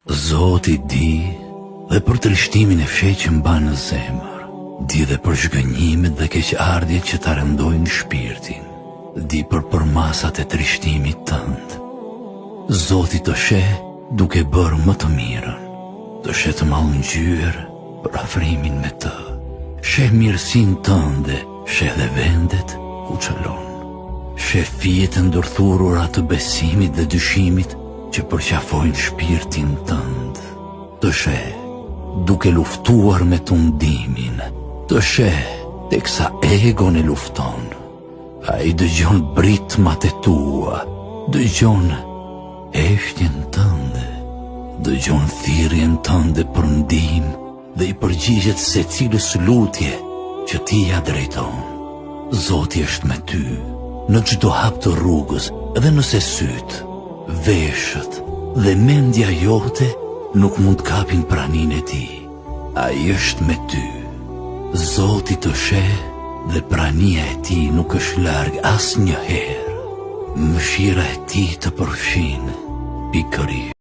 Zoti di dhe për trishtimin e fshehtë që mban në zemër, di dhe për zhgënjimet dhe keqardhjet që ta rëndojnë shpirtin, di për përmasat e trishtimit tënd. Zoti të sheh duke bërë më të mirën, të sheh të mallëngjyrë për afrimin me të, sheh mirësinë tënde, sheh dhe vendet ku çalon, sheh fijet e ndërthurura të besimit dhe dyshimit që përqafojnë shpirtin tënd, të sheh duke luftuar me tundimin, të sheh teksa egon e lufton. Ai dëgjon britmat e tua, dëgjon eshtjen tënde, dëgjon thirrjen tënde për ndihmë dhe i përgjigjet secilës lutje që ti ja drejton. Zoti është me ty në çdo hap të rrugës, edhe nëse syt, veshët dhe mendja jote nuk mund kapin praninë e tij. Ai është me ty. Zoti të sheh dhe prania e tij nuk është larg asnjëherë. Mëshira e tij të përfshin pikërisht.